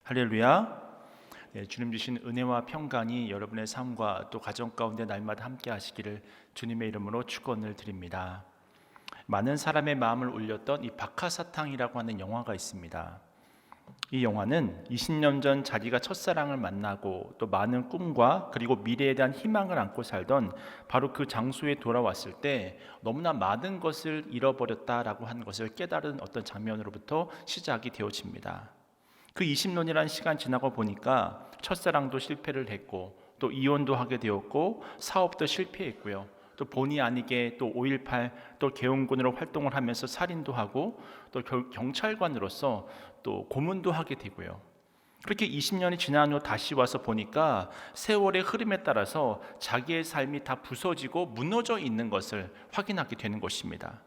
할렐루야. 주님 주신 은혜와 평강이 여러분의 삶과 또 가정 가운데 날마다 함께 하시기를 주님의 이름으로 축원을 드립니다. 많은 사람의 마음을 울렸던 이 박하사탕이라고 하는 영화가 있습니다. 이 영화는 20년 전 자기가 첫사랑을 만나고 또 많은 꿈과 그리고 미래에 대한 희망을 안고 살던 바로 그 장소에 돌아왔을 때 너무나 많은 것을 잃어버렸다라고 하는 것을 깨달은 어떤 장면으로부터 시작이 되어집니다. 그 20년이라는 시간 지나고 보니까 첫사랑도 실패를 했고 또 이혼도 하게 되었고 사업도 실패했고요. 또 본의 아니게 또 5.18 또 계엄군으로 활동을 하면서 살인도 하고 또 경찰관으로서 또 고문도 하게 되고요. 그렇게 20년이 지난 후 다시 와서 보니까 세월의 흐름에 따라서 자기의 삶이 다 부서지고 무너져 있는 것을 확인하게 되는 것입니다.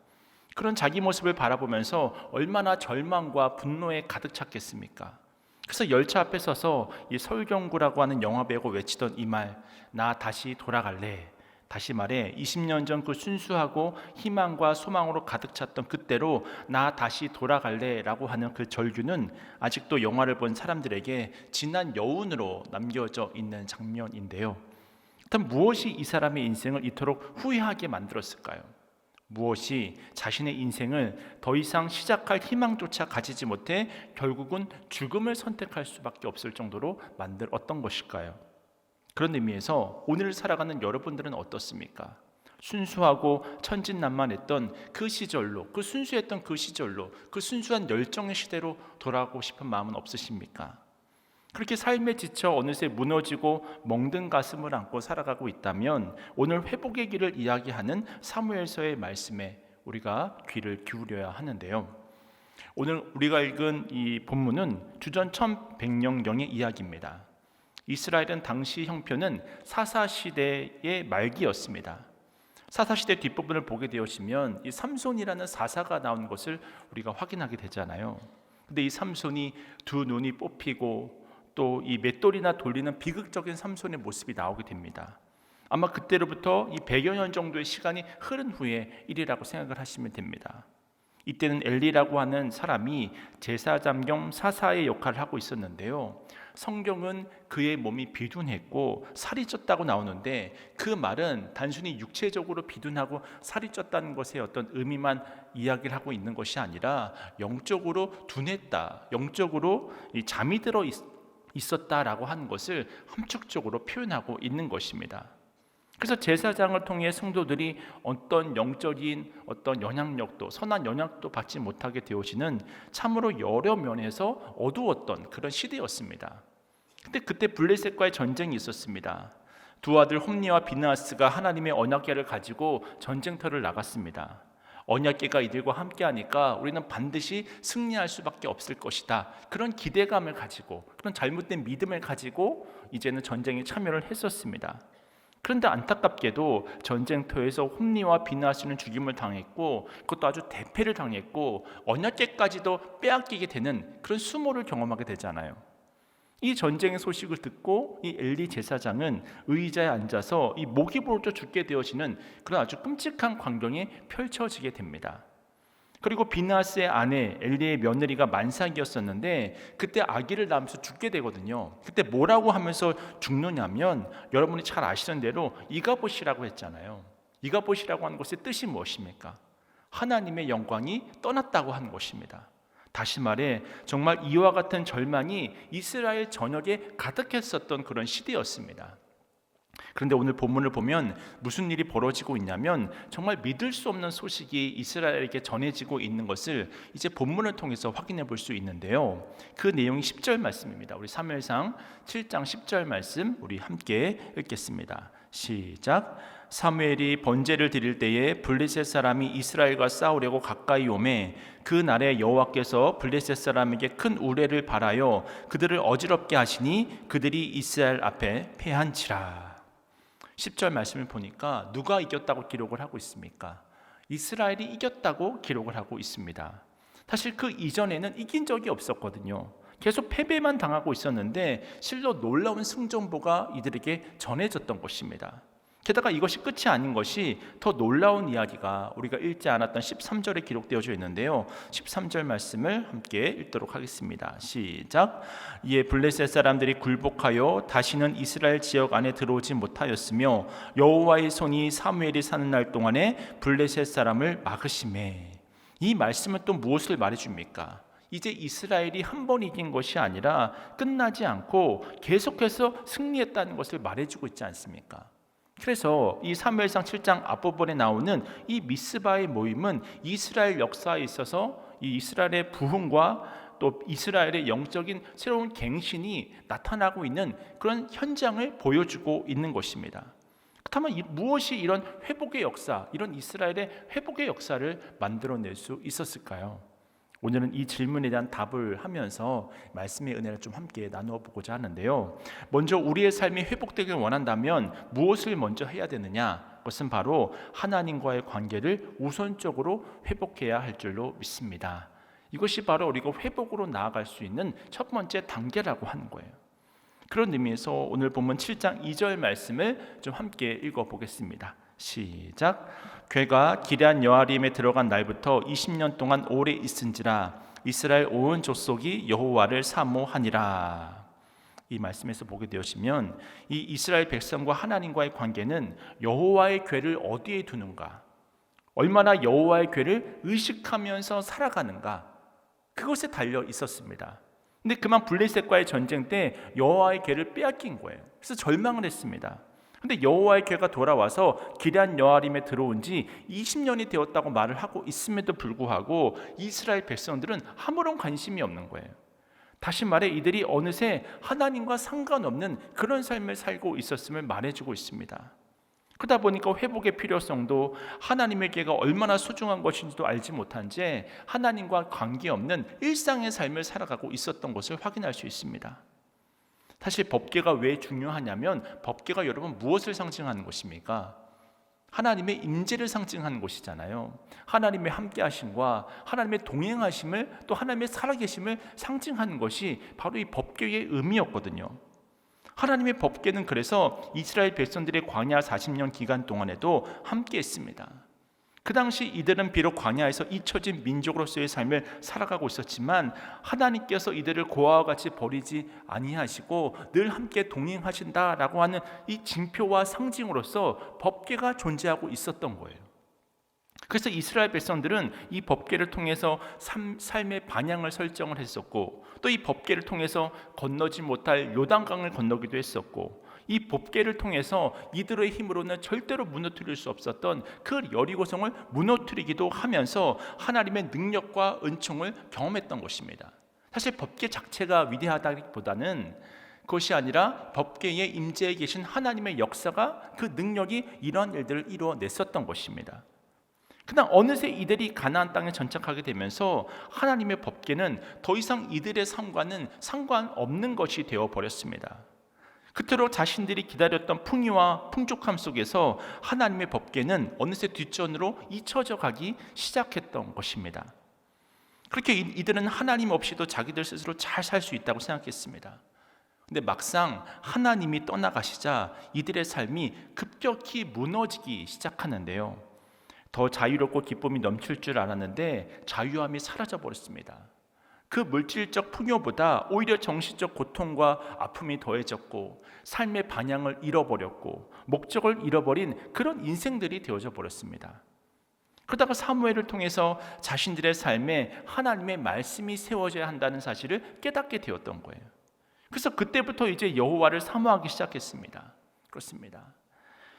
그런 자기 모습을 바라보면서 얼마나 절망과 분노에 가득 찼겠습니까? 그래서 열차 앞에 서서 이 설경구라고 하는 영화배우가 외치던 이 말, 나 다시 돌아갈래. 다시 말해 20년 전 그 순수하고 희망과 소망으로 가득 찼던 그때로 나 다시 돌아갈래 라고 하는 그 절규는 아직도 영화를 본 사람들에게 진한 여운으로 남겨져 있는 장면인데요. 일단 무엇이 이 사람의 인생을 이토록 후회하게 만들었을까요? 무엇이 자신의 인생을 더 이상 시작할 희망조차 가지지 못해 결국은 죽음을 선택할 수밖에 없을 정도로 만들었던 것일까요? 그런 의미에서 오늘 살아가는 여러분들은 어떻습니까? 순수하고 천진난만했던 그 시절로, 그 순수했던 그 시절로, 그 순수한 열정의 시대로 돌아가고 싶은 마음은 없으십니까? 그렇게 삶에 지쳐 어느새 무너지고 멍든 가슴을 안고 살아가고 있다면 오늘 회복의 길을 이야기하는 사무엘서의 말씀에 우리가 귀를 기울여야 하는데요. 오늘 우리가 읽은 이 본문은 주전 1100년경의 이야기입니다. 이스라엘은 당시 형편은 사사시대의 말기였습니다. 사사시대 뒷부분을 보게 되시면 이 삼손이라는 사사가 나온 것을 우리가 확인하게 되잖아요. 근데 이 삼손이 두 눈이 뽑히고 또 이 맷돌이나 돌리는 비극적인 삼손의 모습이 나오게 됩니다. 아마 그때로부터 이 100여 년 정도의 시간이 흐른 후의 일이라고 생각을 하시면 됩니다. 이때는 엘리라고 하는 사람이 제사장 겸 사사의 역할을 하고 있었는데요. 성경은 그의 몸이 비둔했고 살이 쪘다고 나오는데 그 말은 단순히 육체적으로 비둔하고 살이 쪘다는 것의 어떤 의미만 이야기를 하고 있는 것이 아니라 영적으로 둔했다, 영적으로 잠이 들어 있었다라고 하는 것을 함축적으로 표현하고 있는 것입니다. 그래서 제사장을 통해 성도들이 어떤 영적인 어떤 영향력도 선한 영향도 받지 못하게 되어지는 참으로 여러 면에서 어두웠던 그런 시대였습니다. 근데 그때 블레셋과의 전쟁이 있었습니다. 두 아들 홈니와 비느하스가 하나님의 언약궤를 가지고 전쟁터를 나갔습니다. 언약궤가 이들과 함께하니까 우리는 반드시 승리할 수밖에 없을 것이다. 그런 기대감을 가지고 그런 잘못된 믿음을 가지고 이제는 전쟁에 참여를 했었습니다. 그런데 안타깝게도 전쟁터에서 홈니와 비느하스는 죽임을 당했고 그것도 아주 대패를 당했고 언약궤까지도 빼앗기게 되는 그런 수모를 경험하게 되잖아요. 이 전쟁의 소식을 듣고 이 엘리 제사장은 의자에 앉아서 이 목이 부러져 죽게 되어지는 그런 아주 끔찍한 광경이 펼쳐지게 됩니다. 그리고 비느하스의 아내 엘리의 며느리가 만삭이었었는데 그때 아기를 낳으면서 죽게 되거든요. 그때 뭐라고 하면서 죽느냐면 여러분이 잘 아시는 대로 이가봇이라고 했잖아요. 이가봇이라고 하는 것의 뜻이 무엇입니까? 하나님의 영광이 떠났다고 하는 것입니다. 다시 말해 정말 이와 같은 절망이 이스라엘 전역에 가득했었던 그런 시대였습니다. 그런데 오늘 본문을 보면 무슨 일이 벌어지고 있냐면 정말 믿을 수 없는 소식이 이스라엘에게 전해지고 있는 것을 이제 본문을 통해서 확인해 볼 수 있는데요. 그 내용이 10절 말씀입니다. 우리 사무엘상 7장 10절 말씀 우리 함께 읽겠습니다. 시작. 사무엘이 번제를 드릴 때에 블레셋 사람이 이스라엘과 싸우려고 가까이 오매 그 날에 여호와께서 블레셋 사람에게 큰 우레를 발하여 그들을 어지럽게 하시니 그들이 이스라엘 앞에 패한지라. 10절 말씀을 보니까 누가 이겼다고 기록을 하고 있습니까? 이스라엘이 이겼다고 기록을 하고 있습니다. 사실 그 이전에는 이긴 적이 없었거든요. 계속 패배만 당하고 있었는데 실로 놀라운 승전보가 이들에게 전해졌던 것입니다. 게다가 이것이 끝이 아닌 것이 더 놀라운 이야기가 우리가 읽지 않았던 13절에 기록되어져 있는데요. 13절 말씀을 함께 읽도록 하겠습니다. 시작. 이에 블레셋 사람들이 굴복하여 다시는 이스라엘 지역 안에 들어오지 못하였으며 여호와의 손이 사무엘이 사는 날 동안에 블레셋 사람을 막으시매. 이 말씀은 또 무엇을 말해줍니까? 이제 이스라엘이 한 번 이긴 것이 아니라 끝나지 않고 계속해서 승리했다는 것을 말해주고 있지 않습니까? 그래서 이 사무엘상 7장 앞부분에 나오는 이 미스바의 모임은 이스라엘 역사에 있어서 이 이스라엘의 부흥과 또 이스라엘의 영적인 새로운 갱신이 나타나고 있는 그런 현장을 보여주고 있는 것입니다. 그렇다면 무엇이 이런 회복의 역사, 이런 이스라엘의 회복의 역사를 만들어낼 수 있었을까요? 오늘은 이 질문에 대한 답을 하면서 말씀의 은혜를 좀 함께 나누어 보고자 하는데요. 먼저 우리의 삶이 회복되길 원한다면 무엇을 먼저 해야 되느냐? 그것은 바로 하나님과의 관계를 우선적으로 회복해야 할 줄로 믿습니다. 이것이 바로 우리가 회복으로 나아갈 수 있는 첫 번째 단계라고 하는 거예요. 그런 의미에서 오늘 본문 7장 2절 말씀을 좀 함께 읽어보겠습니다. 시작. 괴가 기럇 여아림에 들어간 날부터 20년 동안 오래 있은지라 이스라엘 온 족속이 여호와를 사모하니라. 이 말씀에서 보게 되시면 이 이스라엘 백성과 하나님과의 관계는 여호와의 궤를 어디에 두는가, 얼마나 여호와의 궤를 의식하면서 살아가는가, 그것에 달려 있었습니다. 근데 그만 블레셋과의 전쟁 때 여호와의 궤를 빼앗긴 거예요. 그래서 절망을 했습니다. 근데 여호와의 궤가 돌아와서 기럇 여아림에 들어온 지 20년이 되었다고 말을 하고 있음에도 불구하고 이스라엘 백성들은 아무런 관심이 없는 거예요. 다시 말해 이들이 어느새 하나님과 상관없는 그런 삶을 살고 있었음을 말해주고 있습니다. 그러다 보니까 회복의 필요성도 하나님의 궤가 얼마나 소중한 것인지도 알지 못한 채 하나님과 관계없는 일상의 삶을 살아가고 있었던 것을 확인할 수 있습니다. 사실 법궤가 왜 중요하냐면 법궤가 여러분 무엇을 상징하는 것입니까? 하나님의 임재를 상징하는 것이잖아요. 하나님의 함께하심과 하나님의 동행하심을 또 하나님의 살아계심을 상징하는 것이 바로 이 법궤의 의미였거든요. 하나님의 법궤는 그래서 이스라엘 백성들의 광야 40년 기간 동안에도 함께했습니다. 그 당시 이들은 비록 광야에서 잊혀진 민족으로서의 삶을 살아가고 있었지만 하나님께서 이들을 고아와 같이 버리지 아니하시고 늘 함께 동행하신다라고 하는 이 징표와 상징으로서 법궤가 존재하고 있었던 거예요. 그래서 이스라엘 백성들은 이 법궤를 통해서 삶의 방향을 설정을 했었고 또 이 법궤를 통해서 건너지 못할 요단강을 건너기도 했었고 이 법궤를 통해서 이들의 힘으로는 절대로 무너뜨릴 수 없었던 그 여리고성을 무너뜨리기도 하면서 하나님의 능력과 은총을 경험했던 것입니다. 사실 법궤 자체가 위대하다기보다는 그것이 아니라 법궤에 임재해 계신 하나님의 역사가 그 능력이 이러한 일들을 이루어냈었던 것입니다. 그러나 어느새 이들이 가나안 땅에 정착하게 되면서 하나님의 법궤는 더 이상 이들의 삶과는 상관없는 것이 되어버렸습니다. 그토록 자신들이 기다렸던 풍요와 풍족함 속에서 하나님의 법궤는 어느새 뒷전으로 잊혀져 가기 시작했던 것입니다. 그렇게 이들은 하나님 없이도 자기들 스스로 잘 살 수 있다고 생각했습니다. 근데 막상 하나님이 떠나가시자 이들의 삶이 급격히 무너지기 시작하는데요. 더 자유롭고 기쁨이 넘칠 줄 알았는데 자유함이 사라져 버렸습니다. 그 물질적 풍요보다 오히려 정신적 고통과 아픔이 더해졌고 삶의 방향을 잃어버렸고 목적을 잃어버린 그런 인생들이 되어져 버렸습니다. 그러다가 사무엘을 통해서 자신들의 삶에 하나님의 말씀이 세워져야 한다는 사실을 깨닫게 되었던 거예요. 그래서 그때부터 이제 여호와를 사모하기 시작했습니다. 그렇습니다.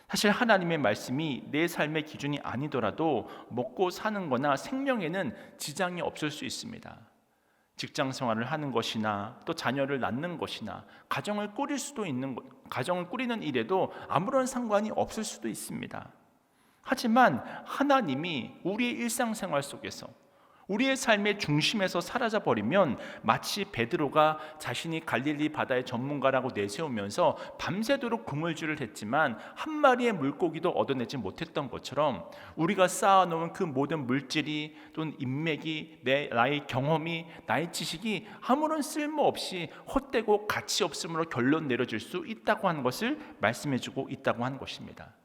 사실 하나님의 말씀이 내 삶의 기준이 아니더라도 먹고 사는 거나 생명에는 지장이 없을 수 있습니다. 직장 생활을 하는 것이나 또 자녀를 낳는 것이나 가정을 꾸리는 일에도 아무런 상관이 없을 수도 있습니다. 하지만 하나님이 우리의 일상생활 속에서 우리의 삶의 중심에서 사라져버리면 마치 베드로가 자신이 갈릴리 바다의 전문가라고 내세우면서 밤새도록 그물질을 했지만 한 마리의 물고기도 얻어내지 못했던 것처럼 우리가 쌓아놓은 그 모든 물질이 또는 인맥이 나의 경험이 나의 지식이 아무런 쓸모없이 헛되고 가치 없음으로 결론 내려질 수 있다고 하는 것을 말씀해주고 있다고 하는 것입니다.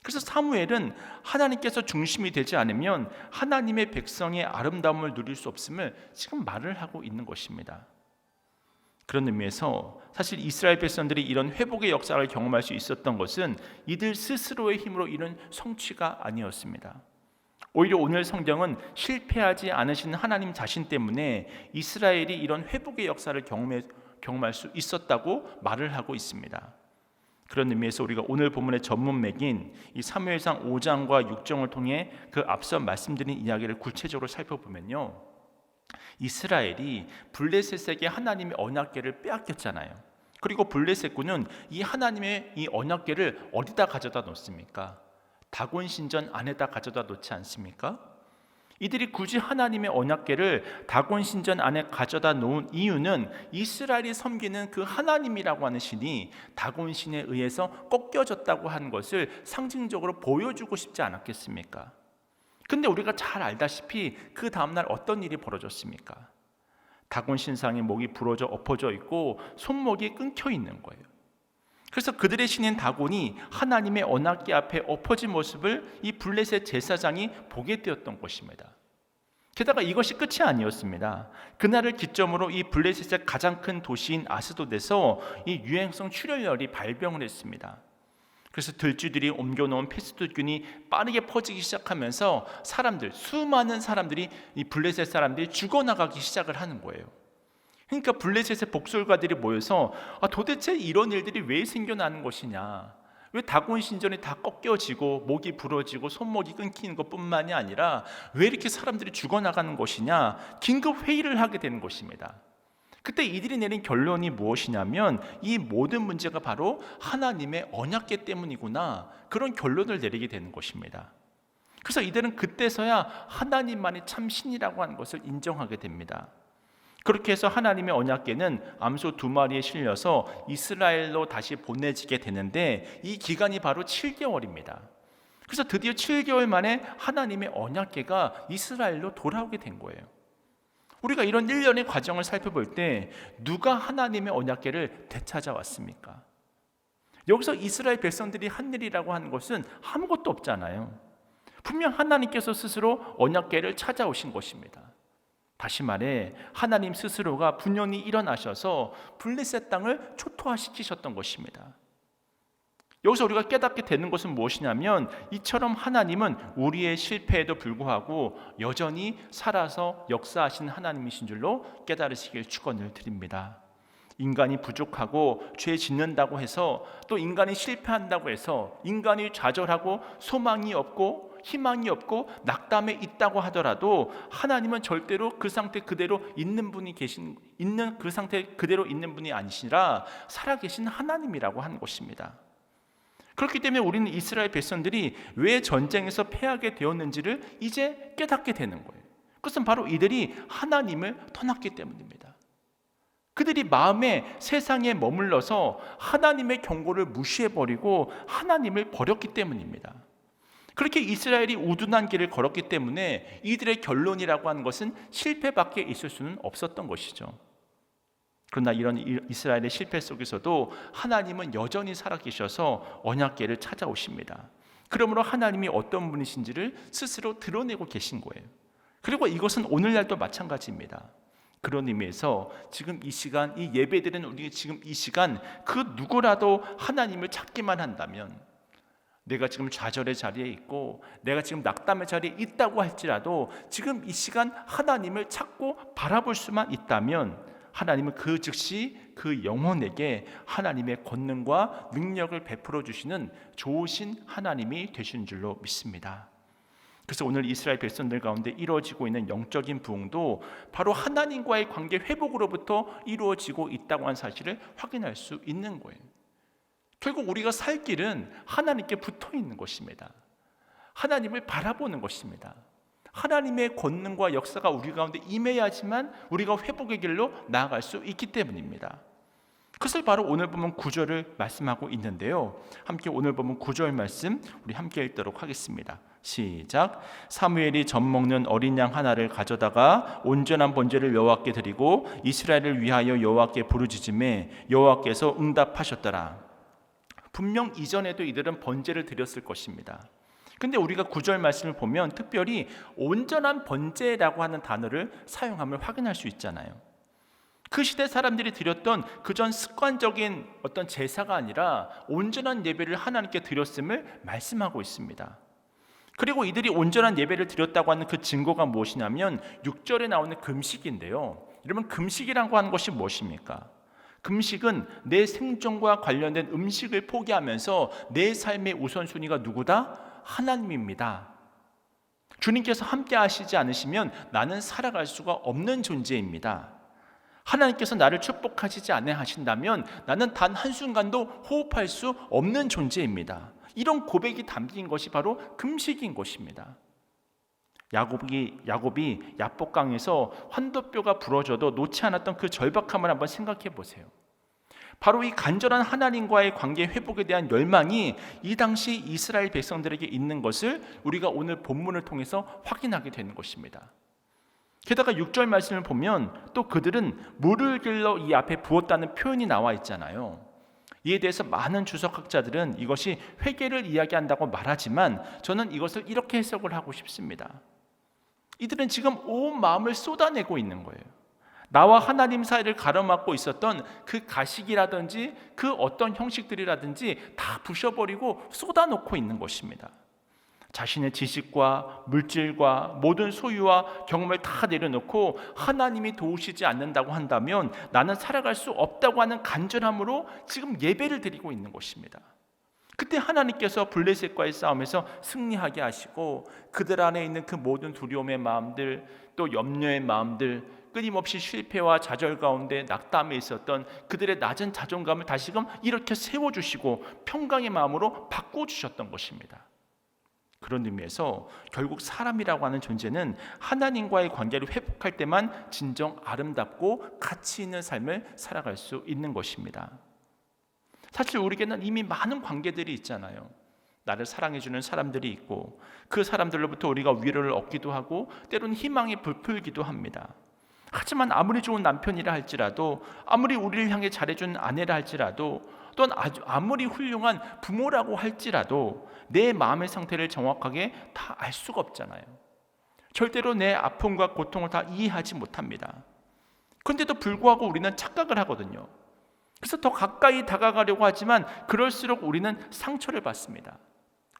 그래서 사무엘은 하나님께서 중심이 되지 않으면 하나님의 백성의 아름다움을 누릴 수 없음을 지금 말을 하고 있는 것입니다. 그런 의미에서 사실 이스라엘 백성들이 이런 회복의 역사를 경험할 수 있었던 것은 이들 스스로의 힘으로 이룬 성취가 아니었습니다. 오히려 오늘 성경은 실패하지 않으신 하나님 자신 때문에 이스라엘이 이런 회복의 역사를 경험할 수 있었다고 말을 하고 있습니다. 그런 의미에서 우리가 오늘 본문의 전문맥인 이 사무엘상 5장과 6장을 통해 그 앞서 말씀드린 이야기를 구체적으로 살펴보면요, 이스라엘이 블레셋에게 하나님의 언약궤를 빼앗겼잖아요. 그리고 블레셋군은 이 하나님의 이 언약궤를 어디다 가져다 놓습니까? 다곤 신전 안에다 가져다 놓지 않습니까? 이들이 굳이 하나님의 언약궤를 다곤 신전 안에 가져다 놓은 이유는 이스라엘이 섬기는 그 하나님이라고 하는 신이 다곤 신에 의해서 꺾여졌다고 하는 것을 상징적으로 보여주고 싶지 않았겠습니까? 근데 우리가 잘 알다시피 그 다음날 어떤 일이 벌어졌습니까? 다곤 신상의 목이 부러져 엎어져 있고 손목이 끊겨 있는 거예요. 그래서 그들의 신인 다곤이 하나님의 언약궤 앞에 엎어진 모습을 이 블레셋 제사장이 보게 되었던 것입니다. 게다가 이것이 끝이 아니었습니다. 그날을 기점으로 이 블레셋의 가장 큰 도시인 아스돗에서 이 유행성 출혈열이 발병을 했습니다. 그래서 들쥐들이 옮겨놓은 페스트균이 빠르게 퍼지기 시작하면서 수많은 사람들이 이 블레셋 사람들이 죽어나가기 시작을 하는 거예요. 그러니까 블레셋의 복술가들이 모여서 도대체 이런 일들이 왜 생겨나는 것이냐, 왜 다곤 신전이 다 꺾여지고 목이 부러지고 손목이 끊기는 것뿐만이 아니라 왜 이렇게 사람들이 죽어나가는 것이냐, 긴급 회의를 하게 되는 것입니다. 그때 이들이 내린 결론이 무엇이냐면 이 모든 문제가 바로 하나님의 언약궤 때문이구나, 그런 결론을 내리게 되는 것입니다. 그래서 이들은 그때서야 하나님만이 참 신이라고 하는 것을 인정하게 됩니다. 그렇게 해서 하나님의 언약궤는 암소 2마리에 실려서 이스라엘로 다시 보내지게 되는데 이 기간이 바로 7개월입니다. 그래서 드디어 7개월 만에 하나님의 언약궤가 이스라엘로 돌아오게 된 거예요. 우리가 이런 일련의 과정을 살펴볼 때 누가 하나님의 언약궤를 되찾아왔습니까? 여기서 이스라엘 백성들이 한 일이라고 하는 것은 아무것도 없잖아요. 분명 하나님께서 스스로 언약궤를 찾아오신 것입니다. 다시 말해 하나님 스스로가 분연히 일어나셔서 블레셋 땅을 초토화시키셨던 것입니다. 여기서 우리가 깨닫게 되는 것은 무엇이냐면 이처럼 하나님은 우리의 실패에도 불구하고 여전히 살아서 역사하신 하나님이신 줄로 깨달으시길 축원을 드립니다. 인간이 부족하고 죄 짓는다고 해서, 또 인간이 실패한다고 해서 인간이 좌절하고 소망이 없고 희망이 없고 낙담에 있다고 하더라도 하나님은 절대로 그 상태 그대로 있는 분이 그 상태 그대로 있는 분이 아니시라 살아계신 하나님이라고 하는 것입니다. 그렇기 때문에 우리는 이스라엘 백성들이 왜 전쟁에서 패하게 되었는지를 이제 깨닫게 되는 거예요. 그것은 바로 이들이 하나님을 떠났기 때문입니다. 그들이 마음에 세상에 머물러서 하나님의 경고를 무시해버리고 하나님을 버렸기 때문입니다. 그렇게 이스라엘이 우둔한 길을 걸었기 때문에 이들의 결론이라고 하는 것은 실패밖에 있을 수는 없었던 것이죠. 그러나 이런 이스라엘의 실패 속에서도 하나님은 여전히 살아계셔서 언약궤를 찾아오십니다. 그러므로 하나님이 어떤 분이신지를 스스로 드러내고 계신 거예요. 그리고 이것은 오늘날도 마찬가지입니다. 그런 의미에서 지금 이 시간, 이 예배드리는 우리 지금 이 시간 그 누구라도 하나님을 찾기만 한다면, 내가 지금 좌절의 자리에 있고 내가 지금 낙담의 자리에 있다고 할지라도 지금 이 시간 하나님을 찾고 바라볼 수만 있다면 하나님은 그 즉시 그 영혼에게 하나님의 권능과 능력을 베풀어 주시는 좋으신 하나님이 되신 줄로 믿습니다. 그래서 오늘 이스라엘 백성들 가운데 이루어지고 있는 영적인 부흥도 바로 하나님과의 관계 회복으로부터 이루어지고 있다고 하는 사실을 확인할 수 있는 거예요. 결국 우리가 살 길은 하나님께 붙어 있는 것입니다. 하나님을 바라보는 것입니다. 하나님의 권능과 역사가 우리 가운데 임해야지만 우리가 회복의 길로 나아갈 수 있기 때문입니다. 그것을 바로 오늘 보면 9절을 말씀하고 있는데요, 함께 오늘 보면 9절 말씀 우리 함께 읽도록 하겠습니다. 시작. 사무엘이 젖 먹는 어린 양 하나를 가져다가 온전한 번제를 여호와께 드리고 이스라엘을 위하여 여호와께 부르짖음에 여호와께서 응답하셨더라. 분명 이전에도 이들은 번제를 드렸을 것입니다. 근데 우리가 9절 말씀을 보면 특별히 온전한 번제라고 하는 단어를 사용함을 확인할 수 있잖아요. 그 시대 사람들이 드렸던 그전 습관적인 어떤 제사가 아니라 온전한 예배를 하나님께 드렸음을 말씀하고 있습니다. 그리고 이들이 온전한 예배를 드렸다고 하는 그 증거가 무엇이냐면 6절에 나오는 금식인데요. 여러분, 금식이라고 하는 것이 무엇입니까? 금식은 내 생존과 관련된 음식을 포기하면서 내 삶의 우선순위가 누구다? 하나님입니다. 주님께서 함께 하시지 않으시면 나는 살아갈 수가 없는 존재입니다. 하나님께서 나를 축복하시지 아니하신다면 나는 단 한순간도 호흡할 수 없는 존재입니다. 이런 고백이 담긴 것이 바로 금식인 것입니다. 야곱이 야복강에서 환도뼈가 부러져도 놓지 않았던 그 절박함을 한번 생각해 보세요. 바로 이 간절한 하나님과의 관계 회복에 대한 열망이 이 당시 이스라엘 백성들에게 있는 것을 우리가 오늘 본문을 통해서 확인하게 되는 것입니다. 게다가 6절 말씀을 보면 또 그들은 물을 길러 이 앞에 부었다는 표현이 나와 있잖아요. 이에 대해서 많은 주석학자들은 이것이 회개를 이야기한다고 말하지만 저는 이것을 이렇게 해석을 하고 싶습니다. 이들은 지금 온 마음을 쏟아내고 있는 거예요. 나와 하나님 사이를 가로막고 있었던 그 가식이라든지 그 어떤 형식들이라든지 다 부셔버리고 쏟아놓고 있는 것입니다. 자신의 지식과 물질과 모든 소유와 경험을 다 내려놓고 하나님이 도우시지 않는다고 한다면 나는 살아갈 수 없다고 하는 간절함으로 지금 예배를 드리고 있는 것입니다. 그때 하나님께서 블레셋과의 싸움에서 승리하게 하시고 그들 안에 있는 그 모든 두려움의 마음들, 또 염려의 마음들, 끊임없이 실패와 좌절 가운데 낙담에 있었던 그들의 낮은 자존감을 다시금 이렇게 세워주시고 평강의 마음으로 바꿔주셨던 것입니다. 그런 의미에서 결국 사람이라고 하는 존재는 하나님과의 관계를 회복할 때만 진정 아름답고 가치 있는 삶을 살아갈 수 있는 것입니다. 사실 우리에게는 이미 많은 관계들이 있잖아요. 나를 사랑해주는 사람들이 있고 그 사람들로부터 우리가 위로를 얻기도 하고 때로는 희망이 부풀기도 합니다. 하지만 아무리 좋은 남편이라 할지라도, 아무리 우리를 향해 잘해준 아내라 할지라도, 또는 아무리 훌륭한 부모라고 할지라도 내 마음의 상태를 정확하게 다 알 수가 없잖아요. 절대로 내 아픔과 고통을 다 이해하지 못합니다. 그런데도 불구하고 우리는 착각을 하거든요. 그래서 더 가까이 다가가려고 하지만 그럴수록 우리는 상처를 받습니다.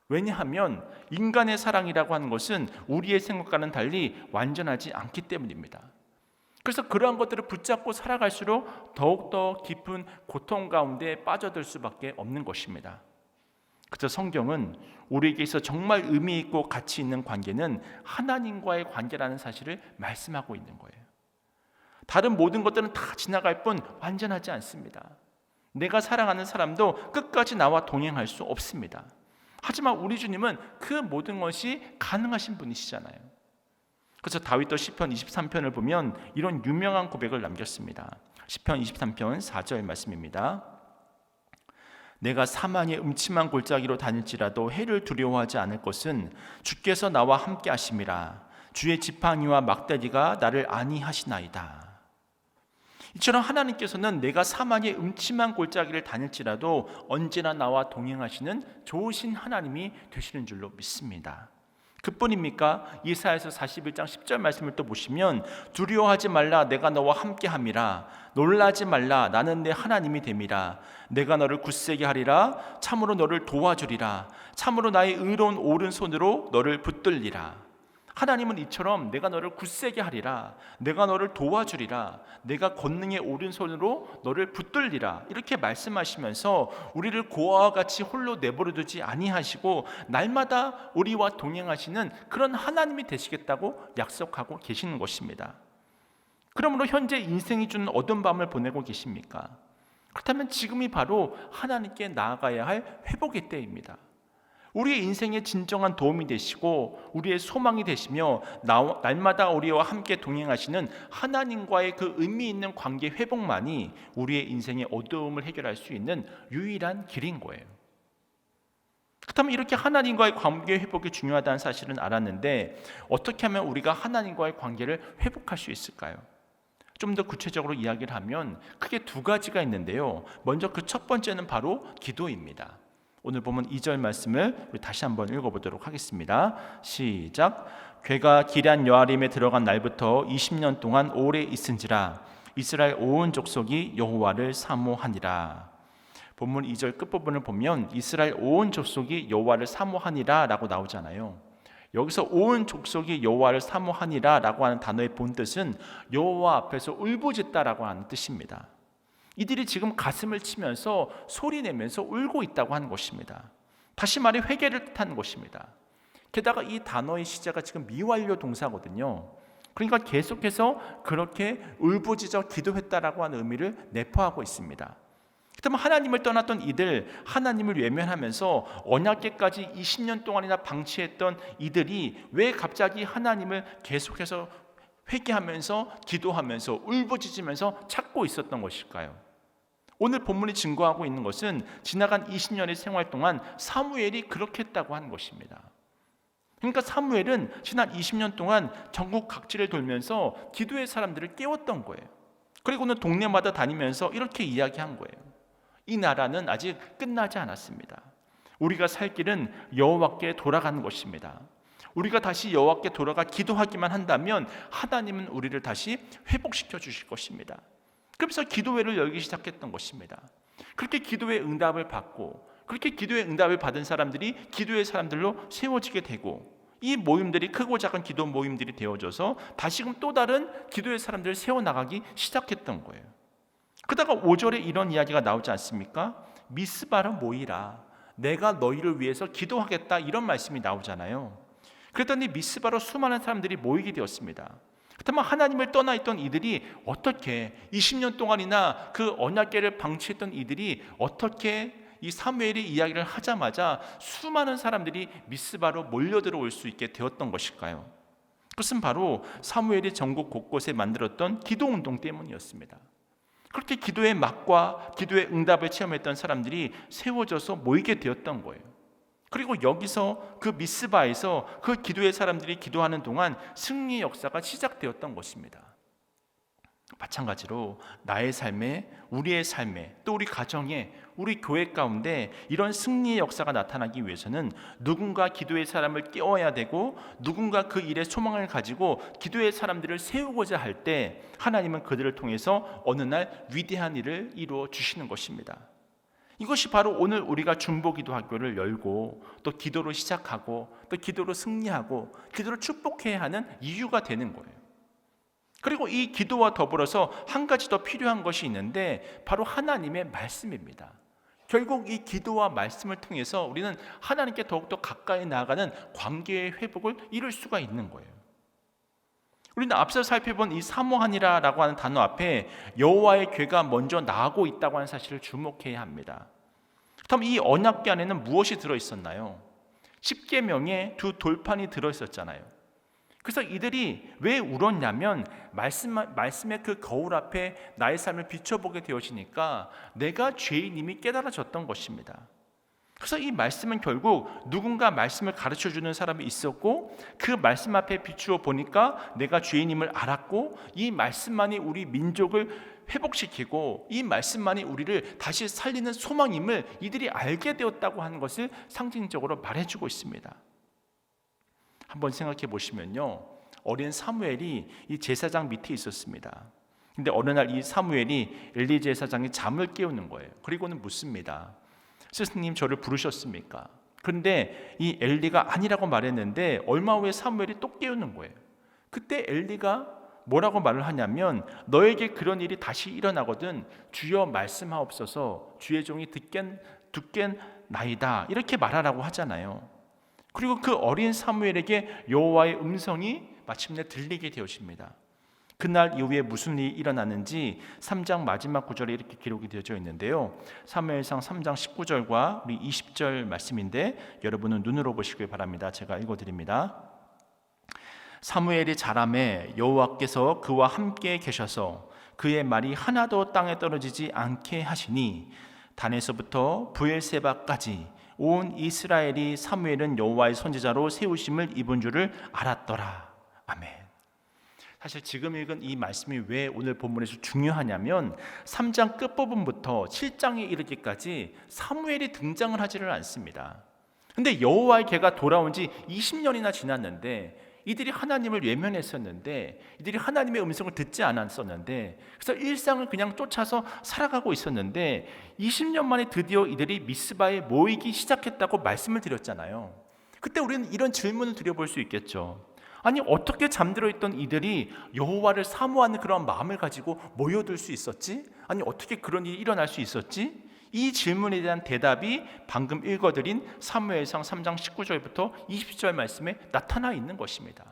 왜냐하면 인간의 사랑이라고 하는 것은 우리의 생각과는 달리 완전하지 않기 때문입니다. 그래서 그러한 것들을 붙잡고 살아갈수록 더욱더 깊은 고통 가운데 빠져들 수밖에 없는 것입니다. 그래서 성경은 우리에게 있어 정말 의미 있고 가치 있는 관계는 하나님과의 관계라는 사실을 말씀하고 있는 거예요. 다른 모든 것들은 다 지나갈 뿐 완전하지 않습니다. 내가 사랑하는 사람도 끝까지 나와 동행할 수 없습니다. 하지만 우리 주님은 그 모든 것이 가능하신 분이시잖아요. 그래서 다윗도 시편 23편을 보면 이런 유명한 고백을 남겼습니다. 시편 23편 4절 말씀입니다. 내가 사망의 음침한 골짜기로 다닐지라도 해를 두려워하지 않을 것은 주께서 나와 함께 하심이라. 주의 지팡이와 막대기가 나를 안위하시나이다. 이처럼 하나님께서는 내가 사망의 음침한 골짜기를 다닐지라도 언제나 나와 동행하시는 좋으신 하나님이 되시는 줄로 믿습니다. 그뿐입니까? 이사야서 41장 10절 말씀을 또 보시면 두려워하지 말라 내가 너와 함께함이라 놀라지 말라 나는 내 하나님이 됨이라 내가 너를 굳세게 하리라 참으로 너를 도와주리라 참으로 나의 의로운 오른손으로 너를 붙들리라. 하나님은 이처럼 내가 너를 굳세게 하리라 내가 너를 도와주리라 내가 권능의 오른손으로 너를 붙들리라 이렇게 말씀하시면서 우리를 고아와 같이 홀로 내버려두지 아니하시고 날마다 우리와 동행하시는 그런 하나님이 되시겠다고 약속하고 계시는 것입니다. 그러므로 현재 인생이 주는 어두운 밤을 보내고 계십니까? 그렇다면 지금이 바로 하나님께 나아가야 할 회복의 때입니다. 우리의 인생에 진정한 도움이 되시고 우리의 소망이 되시며 날마다 우리와 함께 동행하시는 하나님과의 그 의미 있는 관계 회복만이 우리의 인생의 어두움을 해결할 수 있는 유일한 길인 거예요. 그렇다면 이렇게 하나님과의 관계 회복이 중요하다는 사실은 알았는데 어떻게 하면 우리가 하나님과의 관계를 회복할 수 있을까요? 좀 더 구체적으로 이야기를 하면 크게 두 가지가 있는데요. 먼저 그 첫 번째는 바로 기도입니다. 오늘 보면 2절 말씀을 우리 다시 한번 읽어보도록 하겠습니다. 시작. 괴가 기럇 여아림에 들어간 날부터 20년 동안 오래 있은지라 이스라엘 온 족속이 여호와를 사모하니라. 본문 2절 끝부분을 보면 이스라엘 온 족속이 여호와를 사모하니라 라고 나오잖아요. 여기서 온 족속이 여호와를 사모하니라 라고 하는 단어의 본뜻은 여호와 앞에서 울부짖다라고 하는 뜻입니다. 이들이 지금 가슴을 치면서 소리내면서 울고 있다고 하는 것입니다. 다시 말해 회개를 뜻하는 것입니다. 게다가 이 단어의 시제가 지금 미완료 동사거든요. 그러니까 계속해서 그렇게 울부짖어 기도했다라고 하는 의미를 내포하고 있습니다. 그렇다면 하나님을 떠났던 이들, 하나님을 외면하면서 언약궤까지 20년 동안이나 방치했던 이들이 왜 갑자기 하나님을 계속해서 회개하면서 기도하면서 울부짖으면서 찾고 있었던 것일까요? 오늘 본문이 증거하고 있는 것은 지나간 20년의 생활 동안 사무엘이 그렇게 했다고 하는 것입니다. 그러니까 사무엘은 지난 20년 동안 전국 각지를 돌면서 기도의 사람들을 깨웠던 거예요. 그리고는 동네마다 다니면서 이렇게 이야기한 거예요. 이 나라는 아직 끝나지 않았습니다. 우리가 살 길은 여호와께 돌아가는 것입니다. 우리가 다시 여호와께 돌아가 기도하기만 한다면 하나님은 우리를 다시 회복시켜 주실 것입니다. 그래서 기도회를 열기 시작했던 것입니다. 그렇게 기도의 응답을 받고 그렇게 기도의 응답을 받은 사람들이 기도의 사람들로 세워지게 되고 이 모임들이 크고 작은 기도 모임들이 되어져서 다시금 또 다른 기도의 사람들을 세워나가기 시작했던 거예요. 그러다가 5절에 이런 이야기가 나오지 않습니까? 미스바로 모이라, 내가 너희를 위해서 기도하겠다, 이런 말씀이 나오잖아요. 그랬더니 미스바로 수많은 사람들이 모이게 되었습니다. 그렇다면 하나님을 떠나 있던 이들이 어떻게 20년 동안이나 그 언약궤를 방치했던 이들이 어떻게 이 사무엘이 이야기를 하자마자 수많은 사람들이 미스바로 몰려들어올 수 있게 되었던 것일까요? 그것은 바로 사무엘이 전국 곳곳에 만들었던 기도운동 때문이었습니다. 그렇게 기도의 맛과 기도의 응답을 체험했던 사람들이 세워져서 모이게 되었던 거예요. 그리고 여기서 그 미스바에서 그 기도의 사람들이 기도하는 동안 승리의 역사가 시작되었던 것입니다. 마찬가지로 나의 삶에, 우리의 삶에, 또 우리 가정에, 우리 교회 가운데 이런 승리의 역사가 나타나기 위해서는 누군가 기도의 사람을 깨워야 되고 누군가 그 일에 소망을 가지고 기도의 사람들을 세우고자 할 때 하나님은 그들을 통해서 어느 날 위대한 일을 이루어 주시는 것입니다. 이것이 바로 오늘 우리가 중보기도학교를 열고 또 기도로 시작하고 또 기도로 승리하고 기도로 축복해야 하는 이유가 되는 거예요. 그리고 이 기도와 더불어서 한 가지 더 필요한 것이 있는데 바로 하나님의 말씀입니다. 결국 이 기도와 말씀을 통해서 우리는 하나님께 더욱더 가까이 나아가는 관계의 회복을 이룰 수가 있는 거예요. 우리는 앞서 살펴본 이 사모하니라라고 하는 단어 앞에 여호와의 궤가 먼저 나오고 있다고 하는 사실을 주목해야 합니다. 그렇다면 이 언약궤 안에는 무엇이 들어있었나요? 십계명의 두 돌판이 들어있었잖아요. 그래서 이들이 왜 울었냐면 말씀의 그 거울 앞에 나의 삶을 비춰보게 되어지니까 내가 죄인임이 깨달아졌던 것입니다. 그래서 이 말씀은 결국 누군가 말씀을 가르쳐주는 사람이 있었고 그 말씀 앞에 비추어 보니까 내가 죄인임을 알았고 이 말씀만이 우리 민족을 회복시키고 이 말씀만이 우리를 다시 살리는 소망임을 이들이 알게 되었다고 하는 것을 상징적으로 말해주고 있습니다. 한번 생각해 보시면요, 어린 사무엘이 이 제사장 밑에 있었습니다. 근데 어느 날 이 사무엘이 엘리 제사장이 잠을 깨우는 거예요. 그리고는 묻습니다. 스승님, 저를 부르셨습니까? 그런데 이 엘리가 아니라고 말했는데 얼마 후에 사무엘이 또 깨우는 거예요. 그때 엘리가 뭐라고 말을 하냐면 너에게 그런 일이 다시 일어나거든 주여 말씀하옵소서, 주의 종이 듣겠나이다, 이렇게 말하라고 하잖아요. 그리고 그 어린 사무엘에게 여호와의 음성이 마침내 들리게 되어집니다. 그날 이후에 무슨 일이 일어나는지 3장 마지막 구절에 이렇게 기록이 되어져 있는데요, 사무엘상 3장 19절과 우리 20절 말씀인데 여러분은 눈으로 보시길 바랍니다. 제가 읽어드립니다. 사무엘이 자라매 여호와께서 그와 함께 계셔서 그의 말이 하나도 땅에 떨어지지 않게 하시니 단에서부터 브엘세바까지 온 이스라엘이 사무엘은 여호와의 선지자로 세우심을 입은 줄을 알았더라. 아멘. 사실 지금 읽은 이 말씀이 왜 오늘 본문에서 중요하냐면 3장 끝부분부터 7장에 이르기까지 사무엘이 등장을 하지를 않습니다. 근데 여호와의 개가 돌아온 지 20년이나 지났는데 이들이 하나님을 외면했었는데, 이들이 하나님의 음성을 듣지 않았었는데, 그래서 일상을 그냥 쫓아서 살아가고 있었는데 20년 만에 드디어 이들이 미스바에 모이기 시작했다고 말씀을 드렸잖아요. 그때 우리는 이런 질문을 드려볼 수 있겠죠. 아니, 어떻게 잠들어 있던 이들이 여호와를 사모하는 그런 마음을 가지고 모여들 수 있었지? 아니, 어떻게 그런 일이 일어날 수 있었지? 이 질문에 대한 대답이 방금 읽어드린 사무엘상 3장 19절부터 20절 말씀에 나타나 있는 것입니다.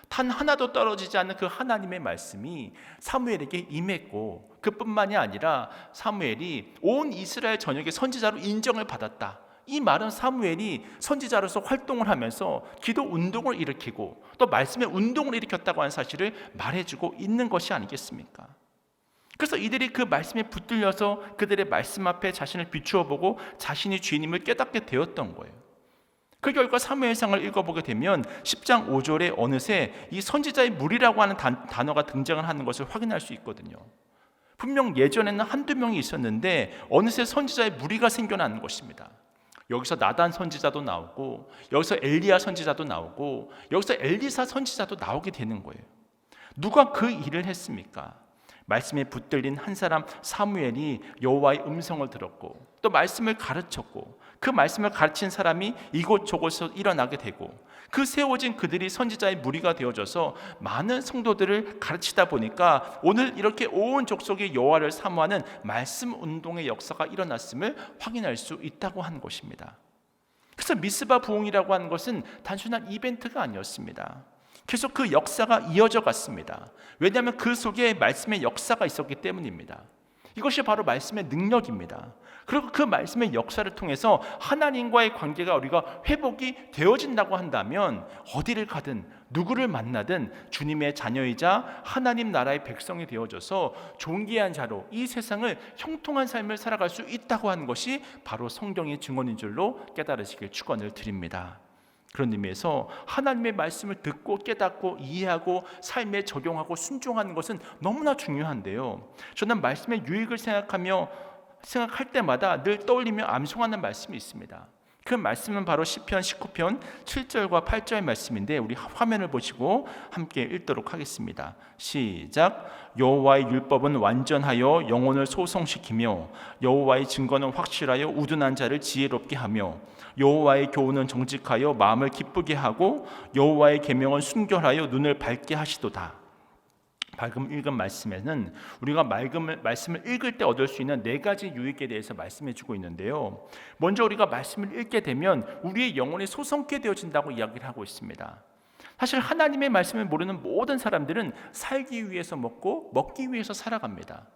단 하나도 떨어지지 않는 그 하나님의 말씀이 사무엘에게 임했고, 그뿐만이 아니라 사무엘이 온 이스라엘 전역의 선지자로 인정을 받았다. 이 말은 사무엘이 선지자로서 활동을 하면서 기도 운동을 일으키고 또 말씀의 운동을 일으켰다고 하는 사실을 말해주고 있는 것이 아니겠습니까? 그래서 이들이 그 말씀에 붙들려서 그들의 말씀 앞에 자신을 비추어 보고 자신이 주인임을 깨닫게 되었던 거예요. 그 결과 사무엘상을 읽어보게 되면 10장 5절에 어느새 이 선지자의 무리라고 하는 단어가 등장을 하는 것을 확인할 수 있거든요. 분명 예전에는 한두 명이 있었는데 어느새 선지자의 무리가 생겨나는 것입니다. 여기서 나단 선지자도 나오고, 여기서 엘리야 선지자도 나오고, 여기서 엘리사 선지자도 나오게 되는 거예요. 누가 그 일을 했습니까? 말씀에 붙들린 한 사람 사무엘이 여호와의 음성을 들었고 또 말씀을 가르쳤고, 그 말씀을 가르친 사람이 이곳저곳에서 일어나게 되고, 그 세워진 그들이 선지자의 무리가 되어져서 많은 성도들을 가르치다 보니까 오늘 이렇게 온 족속이 여호와를 사모하는 말씀 운동의 역사가 일어났음을 확인할 수 있다고 하는 것입니다. 그래서 미스바 부흥이라고 하는 것은 단순한 이벤트가 아니었습니다. 계속 그 역사가 이어져 갔습니다. 왜냐하면 그 속에 말씀의 역사가 있었기 때문입니다. 이것이 바로 말씀의 능력입니다. 그리고 그 말씀의 역사를 통해서 하나님과의 관계가 우리가 회복이 되어진다고 한다면 어디를 가든 누구를 만나든 주님의 자녀이자 하나님 나라의 백성이 되어져서 존귀한 자로 이 세상을 형통한 삶을 살아갈 수 있다고 하는 것이 바로 성경의 증언인 줄로 깨달으시길 축원을 드립니다. 그런 의미에서 하나님의 말씀을 듣고 깨닫고 이해하고 삶에 적용하고 순종하는 것은 너무나 중요한데요, 저는 말씀의 유익을 생각할 때마다 늘 떠올리며 암송하는 말씀이 있습니다. 그 말씀은 바로 시편 19편 7절과 8절의 말씀인데, 우리 화면을 보시고 함께 읽도록 하겠습니다. 시작. 여호와의 율법은 완전하여 영혼을 소성시키며 여호와의 증거는 확실하여 우둔한 자를 지혜롭게 하며 여호와의 교훈은 정직하여 마음을 기쁘게 하고 여호와의 계명은 순결하여 눈을 밝게 하시도다. 방금 읽은 말씀에는 우리가 말씀을 읽을 때 얻을 수 있는 4가지 유익에 대해서 말씀해 주고 있는데요, 먼저 우리가 말씀을 읽게 되면 우리의 영혼이 소성케 되어진다고 이야기를 하고 있습니다. 사실 하나님의 말씀을 모르는 모든 사람들은 살기 위해서 먹기 위해서 살아갑니다.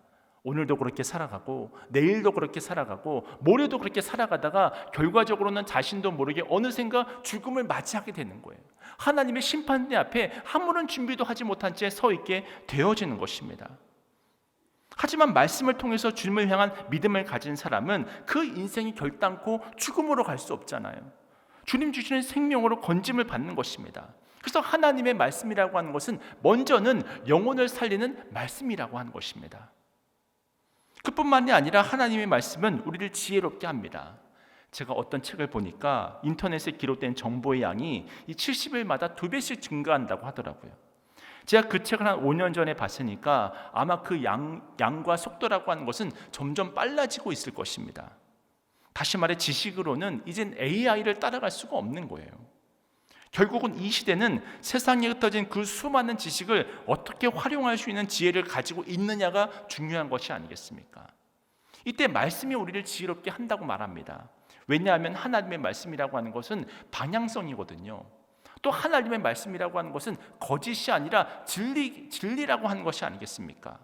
오늘도 그렇게 살아가고 내일도 그렇게 살아가고 모레도 그렇게 살아가다가 결과적으로는 자신도 모르게 어느샌가 죽음을 맞이하게 되는 거예요. 하나님의 심판대 앞에 아무런 준비도 하지 못한 채 서 있게 되어지는 것입니다. 하지만 말씀을 통해서 주님을 향한 믿음을 가진 사람은 그 인생이 결단코 죽음으로 갈 수 없잖아요. 주님 주시는 생명으로 건짐을 받는 것입니다. 그래서 하나님의 말씀이라고 하는 것은 먼저는 영혼을 살리는 말씀이라고 하는 것입니다. 그뿐만이 아니라 하나님의 말씀은 우리를 지혜롭게 합니다. 제가 어떤 책을 보니까 인터넷에 기록된 정보의 양이 이 70일마다 2배씩 증가한다고 하더라고요. 제가 그 책을 한 5년 전에 봤으니까 아마 그 양과 속도라고 하는 것은 점점 빨라지고 있을 것입니다. 다시 말해 지식으로는 이젠 AI를 따라갈 수가 없는 거예요. 결국은 이 시대는 세상에 흩어진 그 수많은 지식을 어떻게 활용할 수 있는 지혜를 가지고 있느냐가 중요한 것이 아니겠습니까? 이때 말씀이 우리를 지혜롭게 한다고 말합니다. 왜냐하면 하나님의 말씀이라고 하는 것은 방향성이거든요. 또 하나님의 말씀이라고 하는 것은 거짓이 아니라 진리라고 하는 것이 아니겠습니까?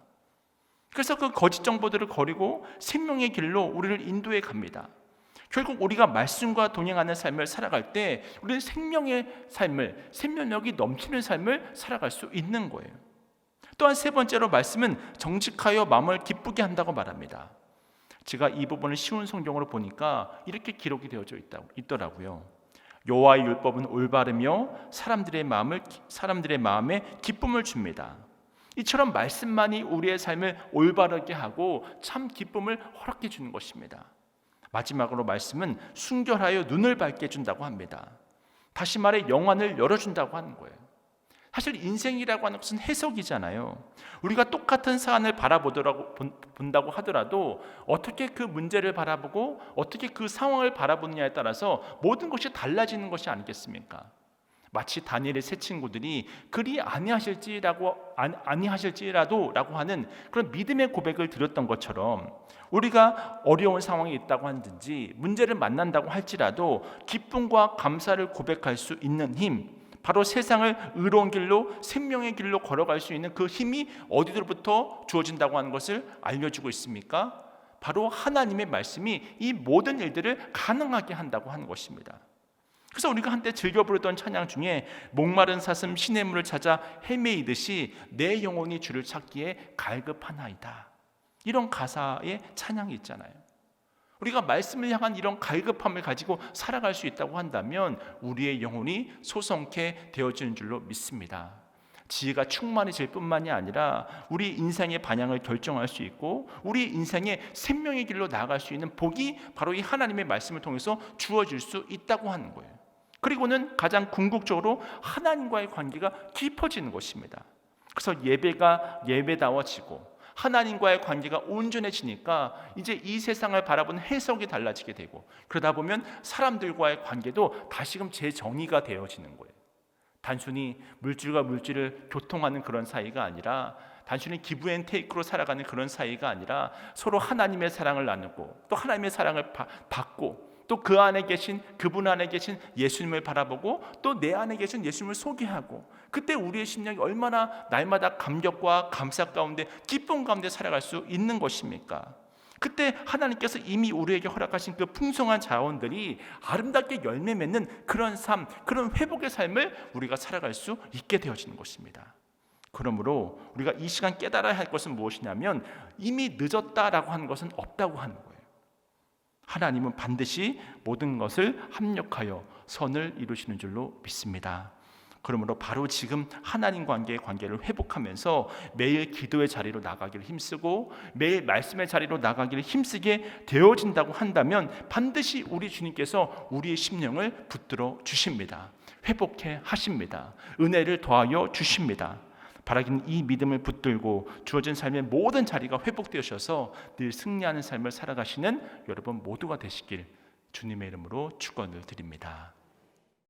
그래서 그 거짓 정보들을 버리고 생명의 길로 우리를 인도해 갑니다. 결국 우리가 말씀과 동행하는 삶을 살아갈 때 우리는 생명력이 넘치는 삶을 살아갈 수 있는 거예요. 또한 3번째로 말씀은 정직하여 마음을 기쁘게 한다고 말합니다. 제가 이 부분을 쉬운 성경으로 보니까 이렇게 기록이 되어져 있더라고요. 여호와의 율법은 올바르며 사람들의 마음에 기쁨을 줍니다. 이처럼 말씀만이 우리의 삶을 올바르게 하고 참 기쁨을 허락해 주는 것입니다. 마지막으로 말씀은 순결하여 눈을 밝게 해준다고 합니다. 다시 말해 영안을 열어준다고 하는 거예요. 사실 인생이라고 하는 것은 해석이잖아요. 우리가 똑같은 사안을 본다고 하더라도 어떻게 그 문제를 바라보고 어떻게 그 상황을 바라보느냐에 따라서 모든 것이 달라지는 것이 아니겠습니까? 마치 다니엘의 세 친구들이 그리 아니하실지라도라고 하는 그런 믿음의 고백을 드렸던 것처럼 우리가 어려운 상황이 있다고 하든지 문제를 만난다고 할지라도 기쁨과 감사를 고백할 수 있는 힘, 바로 세상을 의로운 길로 생명의 길로 걸어갈 수 있는 그 힘이 어디로부터 주어진다고 하는 것을 알려주고 있습니까? 바로 하나님의 말씀이 이 모든 일들을 가능하게 한다고 하는 것입니다. 그래서 우리가 한때 즐겨 부르던 찬양 중에 목마른 사슴 시냇물을 찾아 헤매이듯이 내 영혼이 주를 찾기에 갈급하나이다, 이런 가사의 찬양이 있잖아요. 우리가 말씀을 향한 이런 갈급함을 가지고 살아갈 수 있다고 한다면 우리의 영혼이 소성케 되어지는 줄로 믿습니다. 지혜가 충만해질 뿐만이 아니라 우리 인생의 방향을 결정할 수 있고 우리 인생의 생명의 길로 나아갈 수 있는 복이 바로 이 하나님의 말씀을 통해서 주어질 수 있다고 하는 거예요. 그리고는 가장 궁극적으로 하나님과의 관계가 깊어지는 것입니다. 그래서 예배가 예배다워지고 하나님과의 관계가 온전해지니까 이제 이 세상을 바라보는 해석이 달라지게 되고, 그러다 보면 사람들과의 관계도 다시금 재정의가 되어지는 거예요. 단순히 물질과 물질을 교통하는 그런 사이가 아니라, 단순히 기브앤테이크로 살아가는 그런 사이가 아니라 서로 하나님의 사랑을 나누고 또 하나님의 사랑을 받고 또 그 안에 계신, 그분 안에 계신 예수님을 바라보고 또 내 안에 계신 예수님을 소개하고, 그때 우리의 심령이 얼마나 날마다 감격과 감사 가운데 기쁨 가운데 살아갈 수 있는 것입니까? 그때 하나님께서 이미 우리에게 허락하신 그 풍성한 자원들이 아름답게 열매 맺는 그런 삶, 그런 회복의 삶을 우리가 살아갈 수 있게 되어지는 것입니다. 그러므로 우리가 이 시간 깨달아야 할 것은 무엇이냐면 이미 늦었다라고 하는 것은 없다고 하는 거예요. 하나님은 반드시 모든 것을 합력하여 선을 이루시는 줄로 믿습니다. 그러므로 바로 지금 하나님 관계를 회복하면서 매일 기도의 자리로 나가기를 힘쓰고 매일 말씀의 자리로 나가기를 힘쓰게 되어진다고 한다면 반드시 우리 주님께서 우리의 심령을 붙들어 주십니다. 회복해 하십니다. 은혜를 더하여 주십니다. 바라기는 이 믿음을 붙들고 주어진 삶의 모든 자리가 회복되셔서 늘 승리하는 삶을 살아가시는 여러분 모두가 되시길 주님의 이름으로 축원을 드립니다.